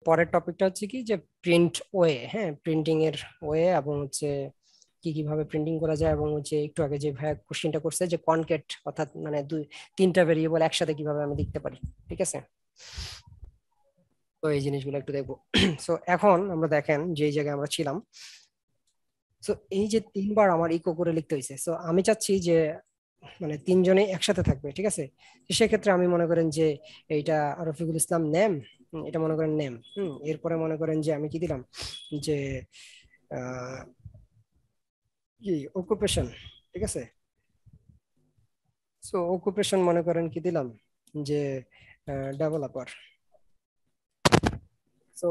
পরের টপিকটা হচ্ছে কি যে প্রিন্ট ওয়ে, হ্যাঁ প্রিন্টিং এর ওয়ে, এবং হচ্ছে কিভাবে প্রিন্টিং করা যায়, এবং হচ্ছে একটু আগে যে ভাই কোশ্চেনটা করছে যে কনকেট, অর্থাৎ মানে তিনটা ভেরিয়েবল একসাথে কিভাবে আমি লিখতে পারি। ঠিক আছে, তো এই জিনিসগুলো একটু দেখবো। সো এখন আমরা দেখেন যে এই জায়গায় আমরা ছিলাম। সো এই যে তিনবার আমার ইকো করে লিখতে হয়েছে, সো আমি চাচ্ছি যে মানে তিনজনে একসাথে থাকবে। ঠিক আছে, তো সেক্ষেত্রে আমি মনে করেন যে এইটা রফিকুল ইসলাম নেম, এটা মনে করেন নেম। এরপরে মনে করেন যে আমি কি দিলাম যে আহ কি অকুপেশন। ঠিক আছে, সো অকুপেশন মনে করেন কি দিলাম যে ডেভেলপার। সো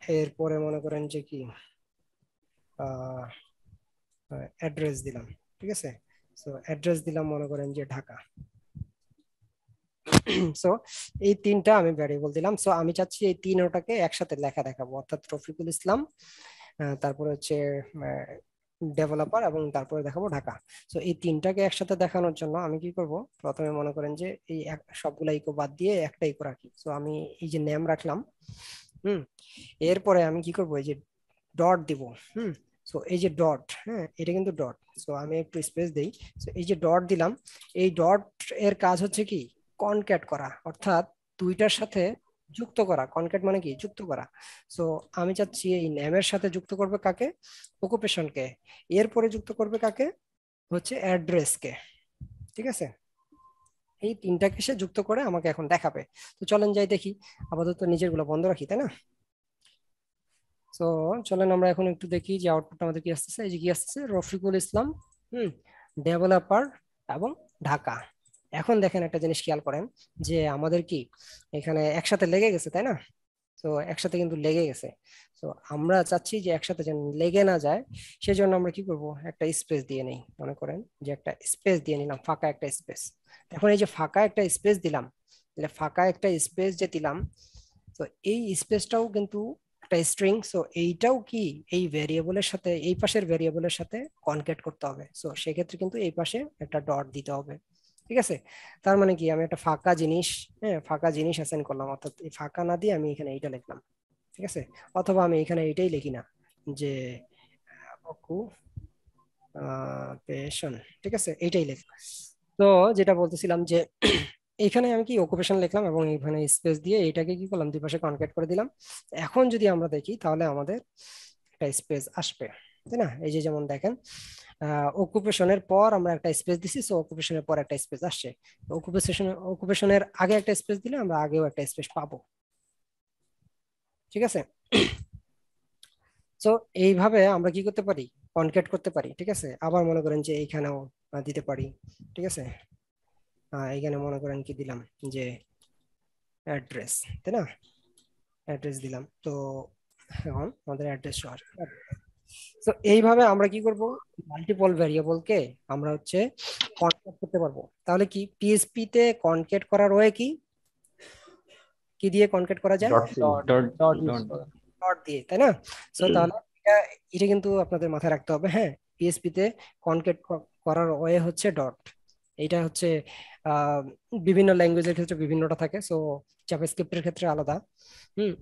এরপরে মনে করেন যে কি অ্যাড্রেস দিলাম। ঠিক আছে, সো অ্যাড্রেস দিলাম মনে করেন যে ঢাকা। সো এই তিনটা আমি ভ্যারিয়েবল দিলাম। সো আমি চাচ্ছি এই তিনটাকে একসাথে লেখা দেখাবো, অর্থাৎ রফিকুল ইসলাম, তারপরে হচ্ছে ডেভেলপার, এবং তারপরে দেখাবো ঢাকা। সো এই তিনটাকে একসাথে দেখানোর জন্য আমি কি করব, প্রথমে মনে করেন যে এই সবগুলা ইকো বাদ দিয়ে একটা ইকো রাখি। সো আমি এই যে নেম রাখলাম। হুম এরপরে আমি কি করব, এই যে ডট দিব। হুম সো এই যে ডট, হ্যাঁ এটা কিন্তু ডট। সো আমি একটু স্পেস দেই। সো এই যে ডট দিলাম, এই ডট এর কাজ হচ্ছে কি কনক্যাট করা, অর্থাৎ দুইটার সাথে যুক্ত করা। কনক্যাট মানে কি যুক্ত করা। সো আমি চাচ্ছি এই নেমের সাথে যুক্ত করবে কাকে, অকুপেশনকে। এরপরে যুক্ত করবে কাকে, হচ্ছে অ্যাড্রেসকে। ঠিক আছে, এই তিনটাকে সে যুক্ত করে আমাকে এখন দেখাবে। তো চলেন যাই দেখি, আপাতত নিজের গুলো বন্ধ রাখি, তাই না? তো চলেন আমরা এখন একটু দেখি যে আউটপুট আমাদের কি আসতেছে। এই যে কি আসতেছে, রফিকুল ইসলাম, হুম ডেভেলপার, এবং ঢাকা। এখন দেখেন একটা জিনিস খেয়াল করেন যে আমাদের কি এখানে একসাথে লেগে গেছে, তাই না? তো একসাথে কিন্তু লেগে গেছে। তো আমরা চাচ্ছি যে একসাথে যেন লেগে না যায়, সেজন্য আমরা কি করব, একটা স্পেস দিয়ে নেই। মনে করেন যে একটা স্পেস দিয়ে নিলাম, ফাঁকা একটা স্পেস। এখন এই যে ফাঁকা একটা স্পেস দিলাম, তাহলে ফাঁকা একটা স্পেস যে দিলাম, তো এই স্পেসটাও কিন্তু একটা স্ট্রিং। সো এইটাও কি এই ভেরিয়েবলের সাথে, এই পাশের ভেরিয়েবলের সাথে কনকেট করতে হবে। সো সেক্ষেত্রে কিন্তু এই পাশে একটা ডট দিতে হবে। ঠিক আছে, তার মানে কি আমি একটা ফাঁকা জিনিস, হ্যাঁ ফাঁকা জিনিস অ্যাসাইন করলাম, অর্থাৎ এই ফাঁকা না দিয়ে আমি এখানে এইটা লিখলাম। ঠিক আছে, অথবা আমি এখানে এইটাই লিখি না, যে অকুপেশন। ঠিক আছে, এইটাই লিখ। তো যেটা বলতেছিলাম যে এখানে আমি কি অকুপেশন লিখলাম, এবং এখানে স্পেস দিয়ে এটাকে কি করলাম, দুই পাশে কনক্যাট করে দিলাম। এখন যদি আমরা দেখি তাহলে আমাদের একটা স্পেস আসবে, তাই না? এই যে যেমন দেখেন, অকুপেশনের পর আমরা একটা স্পেস দিছি, সো অকুপেশনের পর একটা স্পেস আসছে। অকুপেশনের আগে একটা স্পেস দিলে আমরা আগেও একটা স্পেস পাবো। ঠিক আছে, তো এইভাবে আমরা কি করতে পারি, কনক্যাট করতে পারি। ঠিক আছে, আবার মনে করেন যে এইখানেও দিতে পারি। ঠিক আছে, এইখানে মনে করেন কি দিলাম, যে অ্যাড্রেস, তাই না? অ্যাড্রেস দিলাম। তো এখন আমাদের অ্যাড্রেস আসবে। তো এইভাবে আমরা কি করব, মাল্টিপল ভেরিয়েবলকে আমরা হচ্ছে কনক্যাট করতে পারবো। তাহলে কি পিএইচপি তে কনক্যাট করার ওয়ে কি, কি দিয়ে কনক্যাট করা যায়, dot C. Dot dot dot দিয়ে, তাই না? সো তাহলে এটা এটা কিন্তু আপনাদের মাথায় রাখতে হবে। হ্যাঁ, পিএইচপি তে কনক্যাট করার ওয়ে হচ্ছে ডট। এটা হচ্ছে আহ, বিভিন্ন ল্যাঙ্গুয়েজের ক্ষেত্রে বিভিন্নটা থাকে। সো জাভাস্ক্রিপ্টের ক্ষেত্রে আলাদা, হুম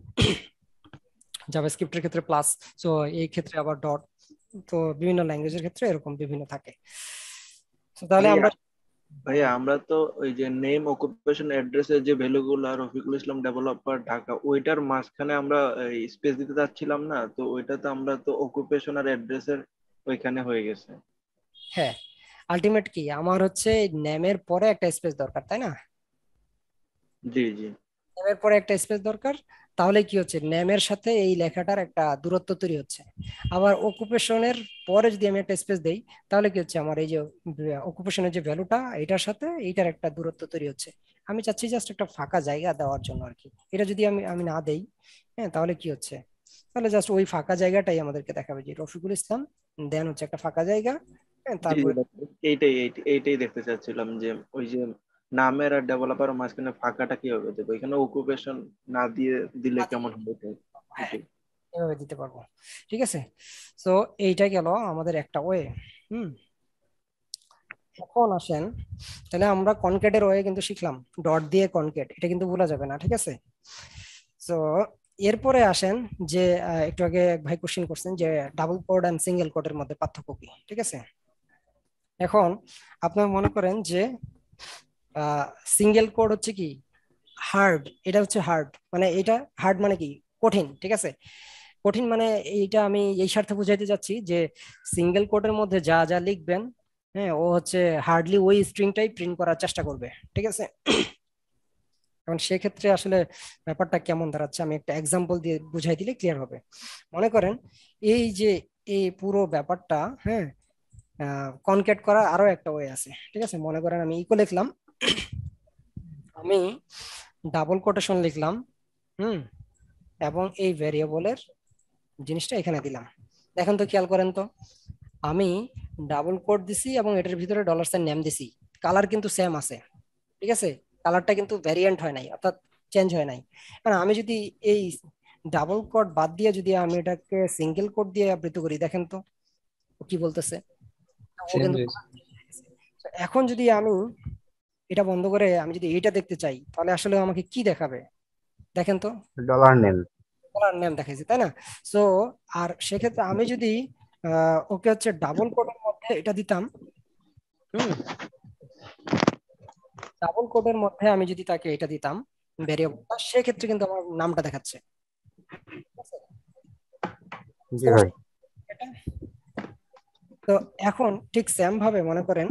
জাভাস্ক্রিপ্টের ক্ষেত্রে প্লাস, সো এই ক্ষেত্রে আবার ডট। তো বিভিন্ন ল্যাঙ্গুয়েজের ক্ষেত্রে এরকম বিভিন্ন থাকে। তো তাহলে ভাইয়া আমরা ভাইয়া আমরা তো ওই যে নেম অকুপেশন অ্যাড্রেসের যে ভ্যালুগুলো রফিকুল ইসলাম ডেভেলপার ঢাকা ওইটার মাঝখানে আমরা স্পেস দিতে চাচ্ছিলাম না, তো ওইটা তো আমরা তো অকুপেশন আর অ্যাড্রেসের ওইখানে হয়ে গেছে। হ্যাঁ, আলটিমেট কি আমার হচ্ছে নেমের পরে একটা স্পেস দরকার, তাই না? জি জি। নেমের পরে একটা স্পেস দরকার। তাহলে কি হচ্ছে, নেমের সাথে এই লেখাটার একটা দূরত্ব তৈরি হচ্ছে। আবার অকুপেশনের পরে যদি আমি একটা স্পেস দেই, তাহলে কি হচ্ছে, আমার এই যে অকুপেশনের যে ভ্যালুটা এটার সাথে এইটার একটা দূরত্ব তৈরি হচ্ছে। আমি চাচ্ছি জাস্ট একটা ফাঁকা জায়গা দেওয়ার জন্য আর কি। এটা যদি আমি আমি না দেই, হ্যাঁ তাহলে কি হচ্ছে, তাহলে জাস্ট ওই ফাঁকা জায়গাটাই আমাদেরকে দেখাবে যে রফিকুল ইসলাম, দেন হচ্ছে একটা ফাঁকা জায়গা, হ্যাঁ জি জি তারপরে এইটাই দেখতে চাচ্ছিলাম যে ওই যে নামের আর ডেভেলপার মাঝখানে ফাঁকাটা কিভাবে দেবো, এখানে অকুপেশন না দিয়ে দিলে কেমন হবে? হ্যাঁ এটাই। এভাবে দিতে পারবো। ঠিক আছে, তো এইটা গেল আমাদের একটা ওয়ে। হুম এখন আসেন, তাহলে আমরা কনকেটের ওয়ে কিন্তু শিখলাম, ডট দিয়ে কনকেট, এটা কিন্তু ভুলা যাবে না। ঠিক আছে, তো এরপরে আসেন যে একটু আগে ভাই কোশ্চেন করছেন যে ডাবল কোড এন্ড সিঙ্গেল কোডের মধ্যে পার্থক্য কি, ঠিক আছে। এখন আপনার মনে করেন যে সিঙ্গেল কোড হচ্ছে কি হার্ড, এটা হচ্ছে হার্ড, মানে এটা হার্ড মানে কি কঠিন, ঠিক আছে। কঠিন মানে এইটা আমি এই স্বার্থে বুঝাইতে যাচ্ছি যে সিঙ্গেল কোডের মধ্যে যা যা লিখবেন, হ্যাঁ, ও হচ্ছে হার্ডলি ওই স্ট্রিংটাই প্রিন্ট করার চেষ্টা করবে, ঠিক আছে। এখন সেক্ষেত্রে আসলে ব্যাপারটা কেমন দাঁড়াচ্ছে আমি একটা এক্সাম্পল দিয়ে বুঝাই দিলে ক্লিয়ার হবে। মনে করেন এই যে এই পুরো ব্যাপারটা, হ্যাঁ, কনক্যাট করার আরো একটা ওয়ে আছে, ঠিক আছে। মনে করেন আমি ইকো লিখলাম, আমি ডাবল কোটেশন লিখলাম, হুম, এবং এই ভেরিয়েবলের জিনিসটা এখানে দিলাম। দেখেন তো, খেয়াল করেন তো, আমি ডাবল কোট দিছি এবং এটার ভিতরে ডলার সাইন নেম দিছি, কালার কিন্তু সেম আছে, ঠিক আছে। কালারটা কিন্তু ভ্যারিয়েন্ট হয় নাই, অর্থাৎ চেঞ্জ হয় নাই। কারণ আমি যদি এই ডাবল কোট বাদ দিয়ে যদি আমি এটাকে সিঙ্গেল কোট দিয়ে আবৃত করি, দেখেন তো ও কি বলতেছে, ও চেঞ্জ কিন্তু হয়েছে। তো এখন যদি আমি এটা বন্ধ করে আমি যদি এইটা দেখতে চাই, তাহলে আসলে আমাকে কি দেখাবে, দেখেন তো, ডলার নেম। কালার নেম দেখাইছে, তাই না। সো আর সেক্ষেত্রে আমি যদি ওকে হচ্ছে ডাবল কোটের মধ্যে এটা দিতাম, হুম, ডাবল কোটের মধ্যে আমি যদি তাকে এটা দিতাম ভেরিয়েবলটা, সেক্ষেত্রে কিন্তু আমার নামটা দেখাচ্ছে, ঠিক আছে? জি বুঝতে ভাই। পারছেন এটা? তো এখন ঠিক সেম ভাবে মনে করেন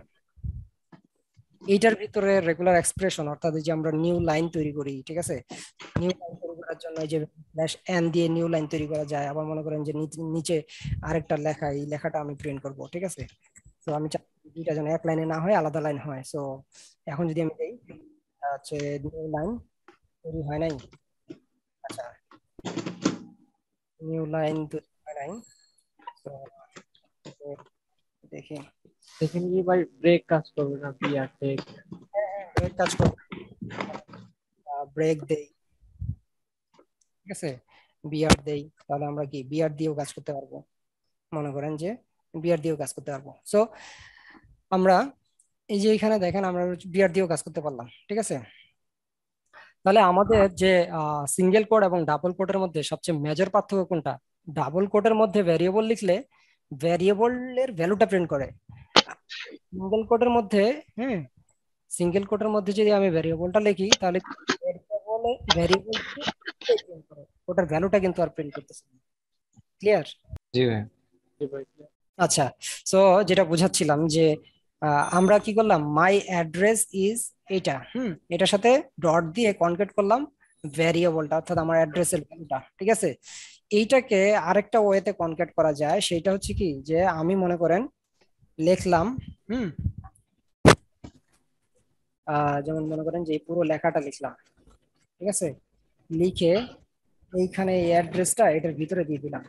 এইটার ভিতরে রেগুলার এক্সপ্রেশন, অর্থাৎ এই যে আমরা নিউ লাইন তৈরি করি, ঠিক আছে। নিউ লাইন তৈরি করার জন্য এই যে স্ল্যাশ এন দিয়ে নিউ লাইন তৈরি করা যায়। আবার মনে করেন যে নিচে নিচে আরেকটা লেখা, এই লেখাটা আমি প্রিন্ট করব, ঠিক আছে। তো আমি চাই দুইটা যেন এক লাইনে না হয়, আলাদা লাইন হয়। সো এখন যদি আমি দেই হচ্ছে নিউ লাইন তৈরি হয় নাই, আচ্ছা, নিউ লাইন তৈরি হয় নাই। তো দেখি, এখানে কি ভাই ব্রেক কাজ করবে না, বিয়ার ব্রেক? ব্রেক কাজ করবে, ব্রেক দেই, ঠিক আছে, বিআর দেই, তাহলে আমরা কি বিআর দিয়েও কাজ করতে পারবো, মনে করেন যে বিআর দিয়েও কাজ করতে পারবো। সো আমরা এই যে এখানে দেখেন আমরা বিআর দিয়েও কাজ করতে পারলাম, ঠিক আছে। তাহলে আমাদের যে সিঙ্গেল কোড এবং ডাবল কোডের মধ্যে সবচেয়ে মেজর পার্থক্য কোনটা? ডাবল কোডের মধ্যে ভ্যারিয়েবল লিখলে ভ্যারিয়েবলের ভ্যালুটা প্রিন্ট করে, সিঙ্গেল কোডের মধ্যে, হ্যাঁ, সিঙ্গেল কোডের মধ্যে যদি আমি ভ্যারিয়েবলটা লিখি তাহলে ভ্যারিয়েবল প্রিন্ট করে, ওটার ভ্যালুটা কিন্তু আর প্রিন্ট করতেছে না। ক্লিয়ার? জি ভাই। জি ভাই। আচ্ছা, সো যেটা বুঝাচ্ছিলাম যে আমরা কি করলাম, মাই অ্যাড্রেস ইজ এটা, এটার সাথে ডট দিয়ে কনকেট করলাম ভ্যারিয়েবলটা, অর্থাৎ আমার অ্যাড্রেসের ভ্যালুটা, ঠিক আছে। এইটাকে আরেকটা ওয়েতে কনকেট করা যায়, সেটা হচ্ছে কি যে আমি মনে করেন লিখলাম, হুম, যেমন মনে করেন যে এই পুরো লেখাটা লিখলাম, ঠিক আছে, লিখে এইখানে এই অ্যাড্রেসটা এটার ভিতরে দিয়ে দিলাম।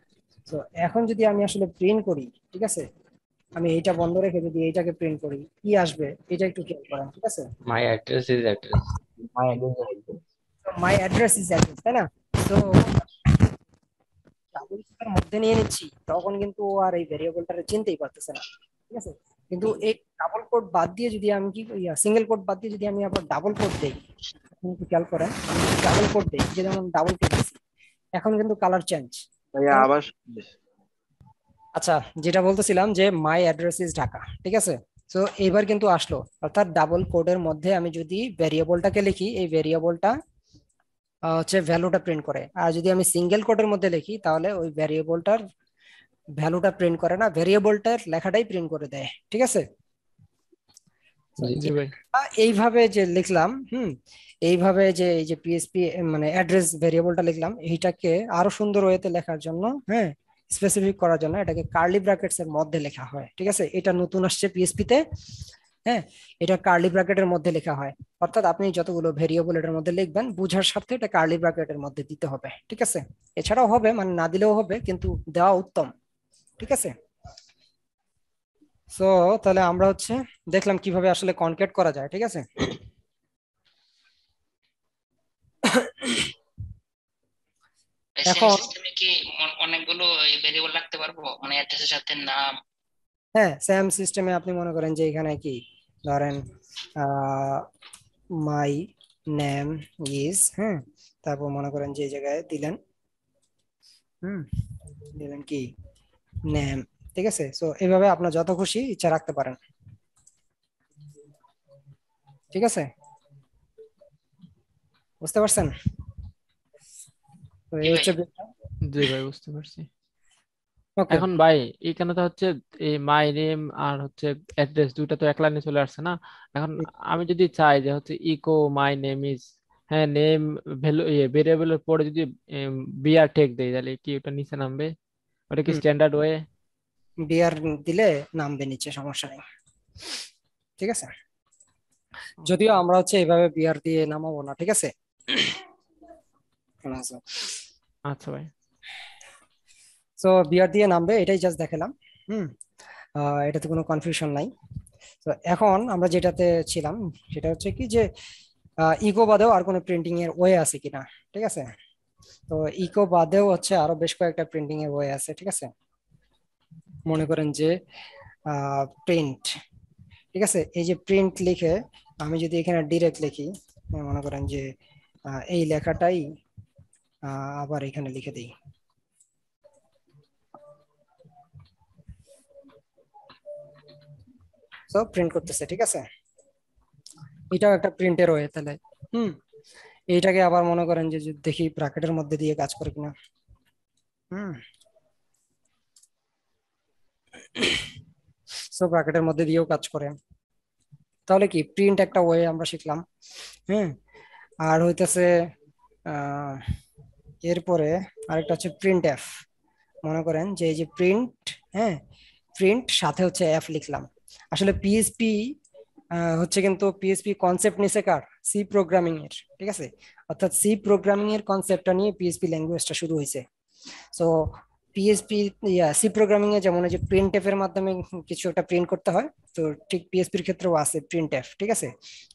তো এখন যদি আমি আসলে প্রিন্ট করি, ঠিক আছে, আমি এইটা বন্ধ রেখে যদি এইটাকে প্রিন্ট করি, কি আসবে এটা একটু খেয়াল করেন, ঠিক আছে। মাই address is address. My address. My address is address, তাই না। তো ডাবল কোটের মধ্যে নিয়ে নিচ্ছি, তখন কিন্তু ও আর এই ভেরিয়েবলটা চিনতেই পারতেছে না, ঠিক আছে। কিন্তু এই ডাবল কোড বাদ দিয়ে যদি আমি কি সিঙ্গেল কোড বাদ দিয়ে যদি আমি আবার ডাবল কোড দেই, আপনি একটু খেয়াল করেন, ডাবল কোড দেই, যে যেমন ডাবল কোড দিচ্ছি, এখন কিন্তু কালার চেঞ্জ। ভাইয়া আবার আচ্ছা, যেটা বলতেছিলাম যে মাই অ্যাড্রেস ইজ ঢাকা, ঠিক আছে। তো এইবার কিন্তু আসলো, অর্থাৎ ডাবল কোডের মধ্যে আমি যদি ভেরিয়েবলটাকে লিখি, এই ভেরিয়েবলটা হচ্ছে ভ্যালুটা প্রিন্ট করে। আর যদি আমি সিঙ্গেল কোডের মধ্যে লিখি, তাহলে ওই ভ্যারিয়েবলটার ভ্যালুটা প্রিন্ট করে না, ভেরিয়েবলটার লেখাটাই প্রিন্ট করে দেয়, ঠিক আছে। So, জি জি ভাই। এইভাবে যে লিখলাম, এইভাবে যে এই যে পিএসপি মানে অ্যাড্রেস ভেরিয়েবলটা লিখলাম, এইটাকে আরো সুন্দর ওয়েতে লেখার জন্য, হ্যাঁ, স্পেসিফিক করার জন্য এটাকে কার্লি ব্র্যাকেটস এর মধ্যে লেখা হয়, ঠিক আছে। এটা নতুন আসছে পিএসপি তে, হ্যাঁ, এটা কার্লি ব্র্যাকেটের মধ্যে লেখা হয়। অর্থাৎ আপনি যতগুলো ভেরিয়েবল এটার মধ্যে লিখবেন, বুঝার স্বার্থে এটা কার্লি ব্র্যাকেটের মধ্যে দিতে হবে, ঠিক আছে। এছাড়াও হবে, মানে না দিলেও হবে, কিন্তু দেওয়া উত্তম, ঠিক আছে। সো তাহলে আমরা হচ্ছে দেখলাম কিভাবে আসলে কনক্যাট করা যায়, ঠিক আছে। সেম এখন সিস্টেমে কি অনেকগুলো ভেরিয়েবল রাখতে পারবো, মানে অ্যাড্রেসের সাথে নাম? হ্যাঁ, সেম সিস্টেমে আপনি মনে করেন যে এখানে কি ধরেন মাই নেম ইজ, হ্যাঁ, তারপর মনে করেন যে এই জায়গায় দিলেন দিলেন কি নেম, ঠিক আছে। সো এইভাবে আপনার যত খুশি ইচ্ছা রাখতে পারেন, ঠিক আছে, বুঝতে পারছেন? তো জি এই ভাই। হচ্ছে জি ভাই, বুঝতে পারছি। ওকে। এখন ভাই এখানে তো হচ্ছে এই মাই নেম আর হচ্ছে অ্যাড্রেস দুইটা তো এক লাইনে চলে আসছে না। এখন আমি যদি চাই যে হচ্ছে ইকো মাই নেম ইজ, হ্যাঁ নেম ভ্যালু ভেরিয়েবলের পরে যদি বিআর টেক দেই, তাহলে কি ওটা নিচে নামবে? ওটা কি স্ট্যান্ডার্ড ওয়ে? বিয়ার দিলে নামবে নিচে, সমস্যা নেই, ঠিক আছে। যদিও আমরা হচ্ছে এইভাবে বিয়ার দিয়ে নামাবো না, ঠিক আছে। আচ্ছা ভাই। সো বিয়ার দিয়ে নামবে, এটাই জাস্ট দেখালাম। হুম। এটাতে কোনো কনফিউশন নাই। তো এখন আমরা যেটাতে ছিলাম সেটা হচ্ছে কি যে ইকো বাদেও আর কোনো প্রিন্টিং এর ওয়ে আছে কিনা, ঠিক আছে। তো ইকো বাদেও হচ্ছে আরো বেশ কয়েকটা প্রিন্টিং এর ওয়ে আছে, ঠিক আছে। মনে করেন যে প্রিন্ট, ঠিক আছে, এই যে প্রিন্ট লিখে আমি যদি এখানে ডিরেক্ট লিখি, মনে করেন যে এই লেখাটাই আবার এখানে লিখে দিই, সো প্রিন্ট করতেছে, ঠিক আছে। এটাও একটা প্রিন্টের ওয়ে তাহলে। হুম। এইটাকে আবার মনে করেন যে যদি দেখি ব্র্যাকেটের মধ্যে দিয়ে কাজ করে কিনা। হুম। সো ব্র্যাকেটের মধ্যে দিয়েও কাজ করে। তাহলে কি প্রিন্ট একটা ওয়ে আমরা শিখলাম। হ্যাঁ। আর হইতেছে আহ এরপরে আরেকটা হচ্ছে প্রিন্ট এফ। মনে করেন যে এই যে প্রিন্ট, হ্যাঁ, প্রিন্ট সাথে হচ্ছে এফ লিখলাম। আসলে পিএইচপি হচ্ছে, কিন্তু পিএইচপি কনসেপ্ট নিছে কার, সি প্রোগ্রামিং এর, ঠিক আছে। অর্থাৎ সি প্রোগ্রামিং এর কনসেপ্টটা নিয়ে পিএইচপি ল্যাঙ্গুয়েজটা শুরু হয়েছে। সো পিএইচপি সি প্রোগ্রামিং এ যেমন এই যে প্রিন্ট এফ এর মাধ্যমে কিছু একটা প্রিন্ট করতে হয়, তো ঠিক পিএইচপির ক্ষেত্রেও আছে প্রিন্ট এফ, ঠিক আছে।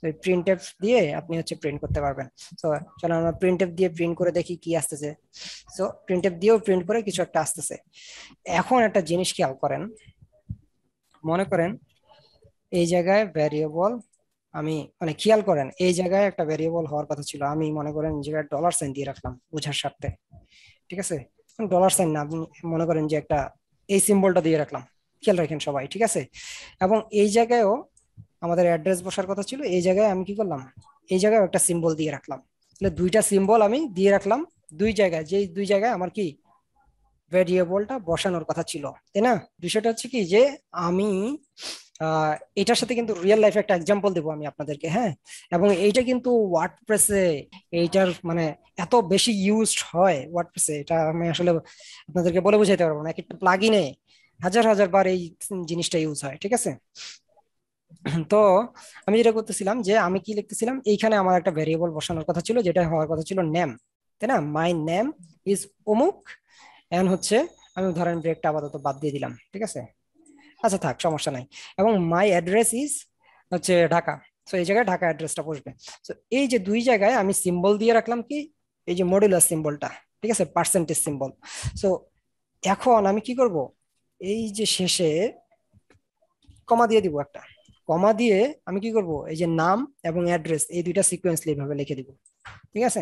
ওই প্রিন্ট এফ দিয়ে আপনি হচ্ছে প্রিন্ট করতে পারবেন। তো চলো আমরা প্রিন্ট এফ দিয়ে প্রিন্ট করে দেখি কি আসতেছে। সো প্রিন্ট এফ দিয়েও প্রিন্ট করে কিছু একটা আসতেছে। এখন একটা জিনিস খেয়াল করেন, মনে করেন এই জায়গায় ভ্যারিয়েবল, আমি মানে খেয়াল করেন এই জায়গায় একটা ভ্যারিয়েবল হওয়ার কথা ছিল, আমি মনে করেন এই জায়গায় ডলার সাইন দিয়ে রাখলাম বোঝার স্বার্থে, ঠিক আছে। ডলার সাইন না, আপনি মনে করেন যে একটা এই সিম্বলটা দিয়ে রাখলাম, খেয়াল রাখেন সবাই, ঠিক আছে। এবং এই জায়গায়ও আমাদের অ্যাড্রেস বসার কথা ছিল, এই জায়গায় আমি কি করলাম, এই জায়গায় একটা সিম্বল দিয়ে রাখলাম। তাহলে দুইটা সিম্বল আমি দিয়ে রাখলাম দুই জায়গায়, যে দুই জায়গায় আমার কি ভেরিয়েবলটা বসানোর কথা ছিল, তাই না। বিষয়টা হচ্ছে কি যে আমি আহ এটার সাথে কিন্তু রিয়েল লাইফে একটা এক্সাম্পল দেবো আমি আপনাদেরকে, হ্যাঁ। এবং এইটা কিন্তু ওয়ার্ডপ্রেসে এইটার মানে এত বেশি ইউজড হয় ওয়ার্ডপ্রেসে, এটা আমি আসলে আপনাদেরকে বলে বোঝাইতে পারবো না। এক একটা প্লাগইনে হাজার হাজার বার এই জিনিসটা ইউজ হয়, ঠিক আছে। তো আমি যেটা করতেছিলাম যে আমি কি লিখতেছিলাম, এইখানে আমার একটা ভেরিয়েবল বসানোর কথা ছিল, যেটা হওয়ার কথা ছিল নেম, তাই না। মাই নেম ইজ অমুক, এন্ড হচ্ছে আমি ধরেন ব্রেকটা আপাতত বাদ দিয়ে দিলাম, ঠিক আছে। আচ্ছা থাক, সমস্যা নাই। এবং মাই অ্যাড্রেস ইজ হচ্ছে ঢাকা, তো এই জায়গায় ঢাকা অ্যাড্রেসটা বসবে। তো এই যে দুই জায়গায় আমি সিম্বল দিয়ে রাখলাম কি, এই যে মডুলাস সিম্বলটা, ঠিক আছে, পার্সেন্টেজ সিম্বল। সো এখন আমি কি করব, এই যে শেষে কমা দিয়ে দিব একটা, কমা দিয়ে আমি কি করব, এই যে নাম এবং অ্যাড্রেস এই দুইটা সিকোয়েন্সলি ভাবে লিখে দিব, ঠিক আছে।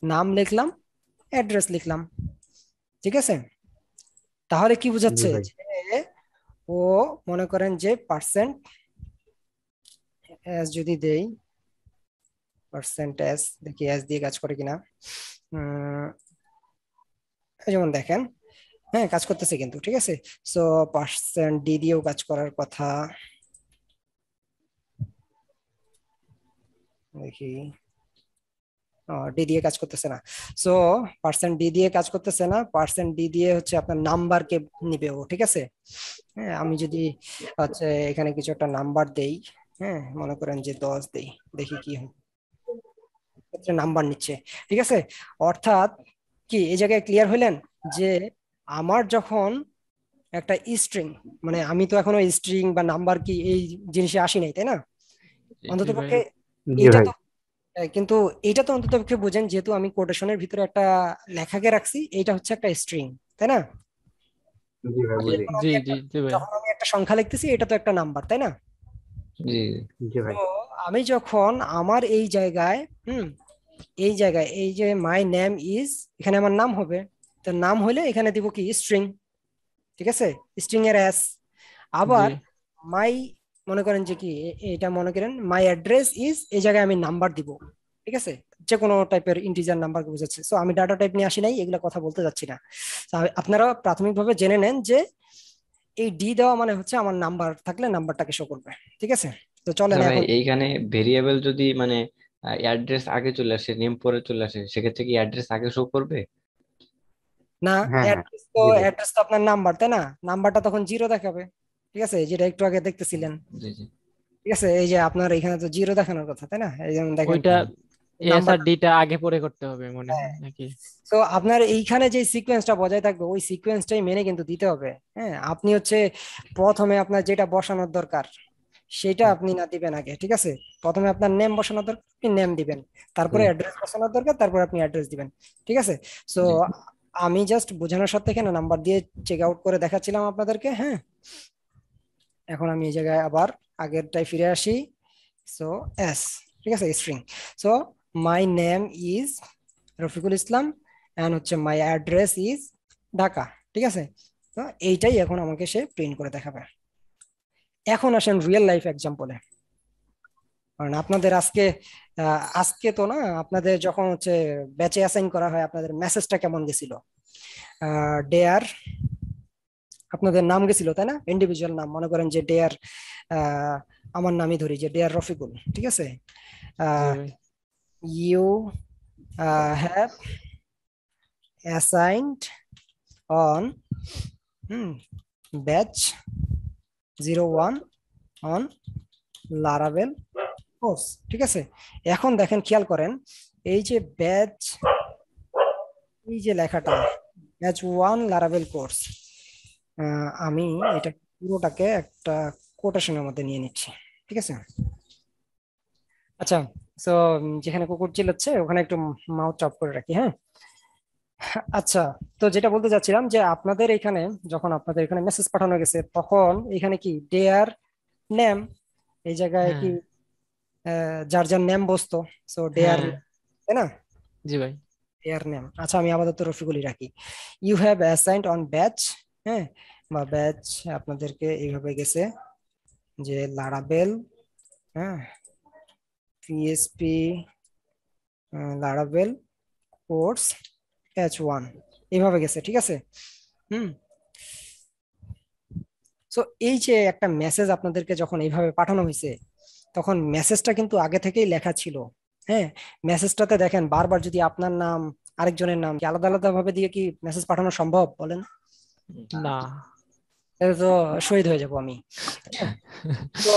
নাম লিখলাম, অ্যাড্রেস লিখলাম, ঠিক আছে। তাহলে কি জি বোঝাচ্ছে ভাই। যে ও মনে করেন যে পার্সেন্ট এস যদি দেই, পার্সেন্ট এস, দেখি এস দিয়ে কাজ করে কিনা। উম, এই যেমন দেখেন, হ্যাঁ কাজ করতেছে কিন্তু, ঠিক আছে। সো পার্সেন্ট ডি দিয়েও কাজ করার কথা, দেখি ডি দিয়ে কাজ করতেছে না। সো পার্সেন্ট ডি দিয়ে কাজ করতেছে না, পার্সেন্ট ডি দিয়ে হচ্ছে আপনার নাম্বারকে নিবে ও, ঠিক আছে। হ্যাঁ আমি যদি হচ্ছে এখানে কিছু একটা নাম্বার দেই, হ্যাঁ মনে করেন যে 10 দেই, দেখি কি হয়, নাম্বার নিচ্ছে, ঠিক আছে। অর্থাৎ কি এই জায়গায় ক্লিয়ার হইলেন যে আমার যখন একটা স্ট্রিং, মানে আমি তো এখনো স্ট্রিং বা নাম্বার কি এই জিনিসে আসি নাই, তাই না। জি ভাই। অন্ততপক্ষে জি এইটা ভাই। তো কিন্তু এইটা তো অন্ততপক্ষে বুঝেন, যেহেতু আমি কোটেশনের ভিতরে একটা লেখাকে রাখছি, এইটা হচ্ছে একটা স্ট্রিং, তাই না। জি ভাই বুঝি। যখন জি আমি জি একটা জি ভাই। যখন আমি একটা সংখ্যা লিখতেছি, এটা তো একটা নাম্বার, তাই না। জি জি ভাই। তো আমি যখন আমার এই জায়গায় এই জায়গায় এই যে মাই নেম ইজ, এখানে আমার নাম হবে, তো নাম হইলে এখানে দিব কি স্ট্রিং, ঠিক আছে, স্ট্রিং এর এস। জি আবার মাই, মনে করেন যে কি এটা মনে করেন মাই অ্যাড্রেস ইজ, এই জায়গায় আমি নাম্বার দিব, ঠিক আছে, যে কোনো টাইপের ইন্টিজার নাম্বার বোঝাচ্ছে। সো আমি ডাটা টাইপ নিয়ে আসি নাই, এগুলা কথা বলতে যাচ্ছি না। So, আপনারা প্রাথমিকভাবে জেনে নেন যে এই ডি দেওয়া মানে হচ্ছে আমার নাম্বার থাকলে নাম্বারটাকে শো করবে, ঠিক আছে। তো চলেন আচ্ছা ভাই, এখন। এইখানে ভেরিয়েবল যদি মানে অ্যাড্রেস আগে চলে আসে, নেম পরে চলে আসে, সেক্ষেত্রে কি অ্যাড্রেস আগে শো করবে? না, হ্যাঁ হ্যাঁ, জি অ্যাড্রেস তো আপনার নাম্বার, তাই না? নাম্বারটা তখন জিরো দেখাবে, ঠিক আছে, যেটা একটু আগে দেখতেছিলেন। জি জি। ঠিক আছে, এই যে আপনার এখানে তো জিরো দেখানোর কথা, তাই না? এই যেমন দেখেন ওইটা এস নাম্বার। আর ডিটা আগে পরে করতে হবে মনে হয় নাকি? তো আপনার এইখানে যে সিকোয়েন্সটা বজায় থাকবে ওই সিকোয়েন্সটাই মেনে কিন্তু দিতে হবে। হ্যাঁ, আপনি হচ্ছে প্রথমে আপনার যেটা বসানোর দরকার সেটা হুম, আপনি না দিবেন আগে, ঠিক আছে। প্রথমে আপনার নেম বসানোর দরকার, আপনি নেম দিবেন, তারপরে জি অ্যাড্রেস বসানোর দরকার, তারপর আপনি অ্যাড্রেস দিবেন, ঠিক আছে। সো জি। আমি জাস্ট বোঝানোর সাথে এখানে নাম্বার দিয়ে চেক আউট করে দেখাচ্ছিলাম আপনাদেরকে। হ্যাঁ, এখন আমি এই জায়গায় আবার আগেরটাই ফিরে আসি। সো এস, ঠিক আছে, string. So my name is Rafiqul Islam and হচ্ছে মাই অ্যাড্রেস ইজ ঢাকা, ঠিক আছে। তো এইটাই এখন আমাকে সে প্রিন্ট করে দেখাবে। এখন আসেন রিয়েল লাইফ এক্সাম্পলে। কারণ আপনাদের আজকে তো না, আপনাদের যখন হচ্ছে ব্যাচে অ্যাসাইন করা হয় আপনাদের মেসেজটা কেমন গেছিল? ডেয়ার, আপনাদের নাম গেছিল তাই না, ইন্ডিভিজুয়াল নাম। মনে করেন যে ডেয়ার, আমার নামই ধরি যে ডেয়ার রফিকুল, ঠিক আছে। জি ভাই। You have assigned on batch 01 on Laravel course, ঠিক আছে। এখন দেখেন, খেয়াল করেন, এই যে ব্যাচ, এই যে লেখাটা ব্যাচ 1 লারাভেল কোর্স, আমি এটা পুরোটাকে একটা কোটেশনের মধ্যে নিয়ে নিচ্ছি, ঠিক আছে। আচ্ছা, তো যেখানে কুকুর চিল্লাচ্ছে ওখানে একটু মাউথ অফ করে রাখি, হ্যাঁ। আচ্ছা, তো যেটা বলতে চাচ্ছিলাম যে আপনাদের এখানে, যখন আপনাদের এখানে মেসেজ পাঠানো গেছে তখন এখানে কি ডেয়ার নেম, এই জায়গায় কি হ্যাঁ যার যার নেম বসতো, সো ডেয়ার, হ্যাঁ। তাই না? জি ভাই। Their name. আচ্ছা, আমি আপাতত রফিকুলই রাখি। You have assigned on batch, হ্যাঁ, বা ব্যাচ আপনাদেরকে এইভাবে গেছে যে লারাবেল, হ্যাঁ, পিএসপি লারাবেল কোর্স H1, এইভাবে গেছে, ঠিক আছে। হুম। সো এই যে একটা মেসেজ আপনাদেরকে যখন এইভাবে পাঠানো হয়েছে তখন মেসেজটা কিন্তু আগে থেকেই লেখা ছিল। হ্যাঁ, মেসেজটাতে দেখেন বারবার যদি আপনার নাম আরেকজনের নাম কি আলাদা আলাদা ভাবে দিয়ে কি মেসেজ পাঠানো সম্ভব বলেন? না। তাহলে তো শহীদ হয়ে যাব আমি, তাই না? তো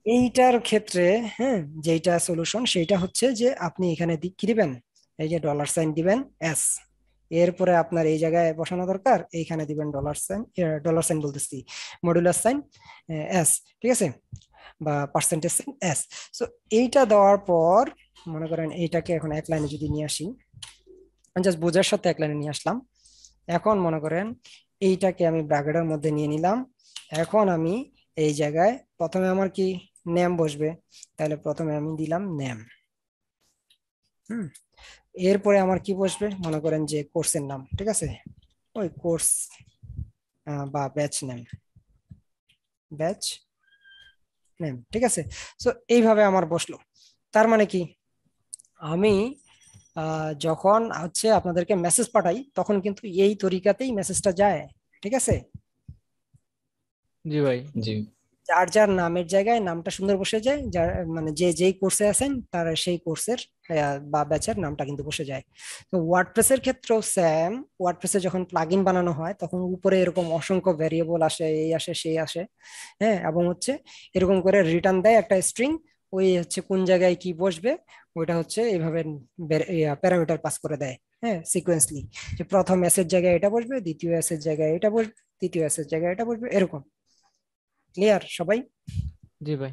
এইটার ক্ষেত্রে, হ্যাঁ, যেটা সলিউশন সেইটা হচ্ছে যে আপনি এখানে কি দিবেন, এই যে ডলার সাইন দিবেন এস, এরপরে আপনার এই জায়গায় বসানো দরকার, এইখানে দিবেন ডলার সাইন বলতেছি, মডুলার সাইন এস, ঠিক আছে, বা পার্সেন্টেজ সাইন এস। সো এইটা দেওয়ার পর মনে করেন এইটাকে এখন এক লাইনে যদি নিয়ে আসি, জাস্ট বোঝার সাথে এক লাইনে নিয়ে আসলাম। এখন মনে করেন এইটাকে আমি ব্র্যাকেটের মধ্যে নিয়ে নিলাম। এখন আমি এই জায়গায় প্রথমে আমার কি নেম বসবে, তাহলে প্রথমে আমি দিলাম নেম। হুম। এরপরে আমার কি বসবে, মনে করেন যে কোর্সের নাম, ঠিক আছে, ওই কোর্স বা ব্যাচ নেম, ব্যাচ নেম, ঠিক আছে। সো এইভাবে আমার বসলো। তার মানে কি, আমি যখন হচ্ছে আপনাদেরকে মেসেজ পাঠাই তখন কিন্তু এই তরিকাতেই মেসেজটা যায়, ঠিক আছে। জি ভাই। জি যার যার নামের জায়গায় নামটা সুন্দর বসে যায়, যার মানে যে যেই কোর্সে আছেন তার সেই কোর্সের বা ব্যাচের নামটা কিন্তু বসে যায়। তো ওয়ার্ডপ্রেসের ক্ষেত্রেও সেম, ওয়ার্ডপ্রেসে যখন প্লাগইন বানানো হয় তখন উপরে এরকম অসংখ্য ভেরিয়েবল আসে, এই আসে সেই আসে, হ্যাঁ, এবং হচ্ছে এরকম করে রিটার্ন দেয় একটা স্ট্রিং, ওই হচ্ছে কোন জায়গায় কি বসবে ওইটা হচ্ছে এইভাবে প্যারামিটার পাস করে দেয়, হ্যাঁ, সিকোয়েন্সলি, যে প্রথম এসের জায়গায় এটা বসবে, দ্বিতীয় এসের জায়গায় এটা বসবে, তৃতীয় এসের জায়গায় এটা বসবে, এরকম। ক্লিয়ার সবাই? জি ভাই।